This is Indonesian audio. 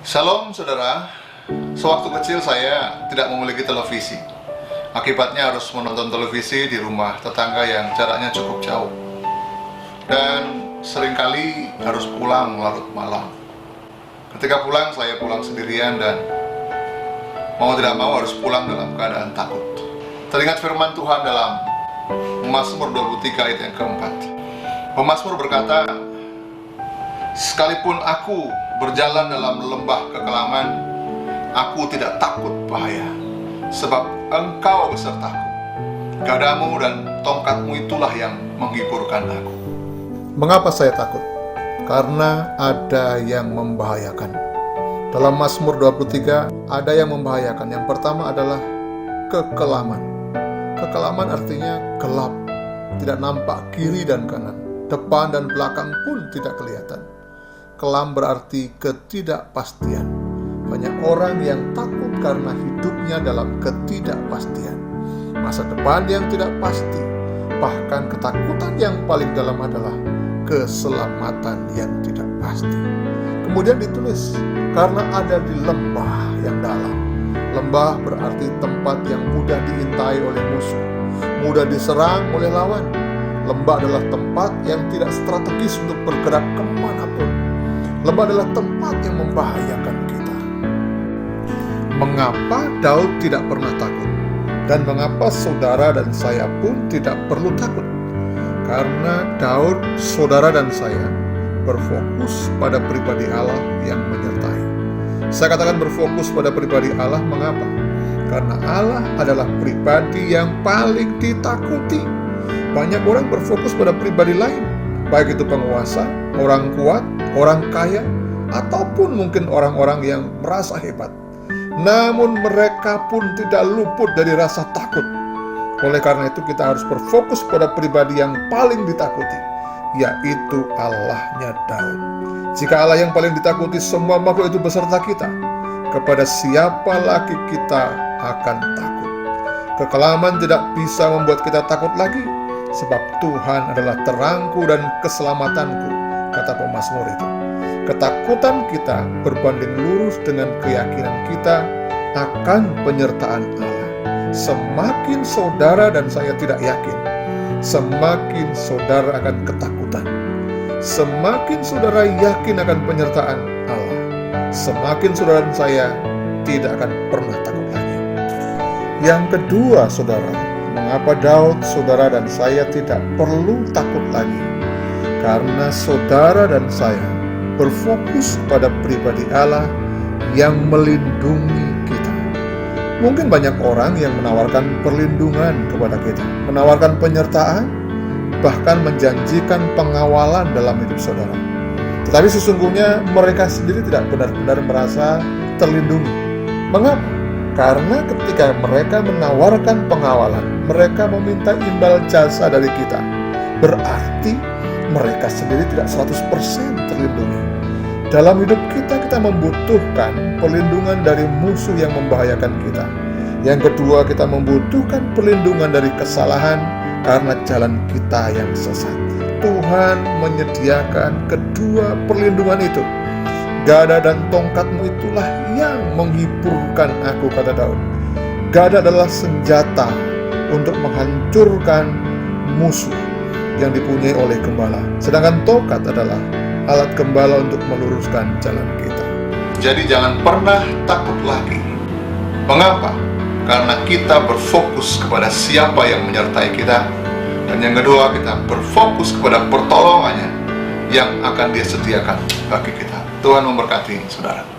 Shalom saudara, sewaktu kecil saya tidak memiliki televisi. Akibatnya harus menonton televisi di rumah tetangga yang jaraknya cukup jauh. Dan seringkali harus pulang larut malam. Ketika pulang, saya pulang sendirian dan mau tidak mau harus pulang dalam keadaan takut. Teringat firman Tuhan dalam Mazmur 23 ayat yang keempat. Pemazmur berkata, "Sekalipun aku berjalan dalam lembah kekelaman, aku tidak takut bahaya, sebab Engkau besertaku. Gadamu dan tongkatmu itulah yang menghiburkan aku." Mengapa saya takut? Karena ada yang membahayakan. Dalam Mazmur 23 ada yang membahayakan. Yang pertama adalah kekelaman. Kekelaman artinya gelap, tidak nampak kiri dan kanan, depan dan belakang pun tidak kelihatan. Kelam berarti ketidakpastian. Banyak orang yang takut karena hidupnya dalam ketidakpastian. Masa depan yang tidak pasti. Bahkan ketakutan yang paling dalam adalah keselamatan yang tidak pasti. Kemudian ditulis, karena ada di lembah yang dalam. Lembah berarti tempat yang mudah diintai oleh musuh, mudah diserang oleh lawan. Lembah adalah tempat yang tidak strategis untuk bergerak kemanapun. Lembah adalah tempat yang membahayakan kita. Mengapa Daud tidak pernah takut? Dan mengapa saudara dan saya pun tidak perlu takut? Karena Daud, saudara dan saya berfokus pada pribadi Allah yang menyertai. Saya katakan berfokus pada pribadi Allah, mengapa? Karena Allah adalah pribadi yang paling ditakuti. Banyak orang berfokus pada pribadi lain, baik itu penguasa, orang kuat, orang kaya, ataupun mungkin orang-orang yang merasa hebat. Namun mereka pun tidak luput dari rasa takut. Oleh karena itu kita harus berfokus pada pribadi yang paling ditakuti, yaitu Allahnya Daud. Jika Allah yang paling ditakuti, semua makhluk itu beserta kita. Kepada siapa lagi kita akan takut? Kekelaman tidak bisa membuat kita takut lagi, sebab Tuhan adalah terangku dan keselamatanku, kata pemazmur itu. Ketakutan kita berbanding lurus dengan keyakinan kita akan penyertaan Allah. Semakin saudara dan saya tidak yakin, semakin saudara akan ketakutan. Semakin saudara yakin akan penyertaan Allah, semakin saudara dan saya tidak akan pernah takut lagi. Yang kedua, saudara, mengapa Daud, saudara dan saya tidak perlu takut lagi? Karena saudara dan saya berfokus pada pribadi Allah yang melindungi kita. Mungkin banyak orang yang menawarkan perlindungan kepada kita, menawarkan penyertaan, bahkan menjanjikan pengawalan dalam hidup saudara. Tetapi sesungguhnya mereka sendiri tidak benar-benar merasa terlindungi. Mengapa? Karena ketika mereka menawarkan pengawalan, mereka meminta imbal jasa dari kita. Berarti mereka sendiri tidak 100% terlindungi. Dalam hidup kita membutuhkan perlindungan dari musuh yang membahayakan kita. Yang kedua, kita membutuhkan perlindungan dari kesalahan karena jalan kita yang sesat. Tuhan menyediakan kedua perlindungan itu. Gada dan tongkatmu itulah yang menghiburkan aku, kata Daud. Gada adalah senjata untuk menghancurkan musuh yang dipunyai oleh gembala. Sedangkan tongkat adalah alat gembala untuk meluruskan jalan kita. Jadi jangan pernah takut lagi. Mengapa? Karena kita berfokus kepada siapa yang menyertai kita. Dan yang kedua, kita berfokus kepada pertolongannya yang akan Dia sediakan bagi kita. Tuhan memberkati saudara.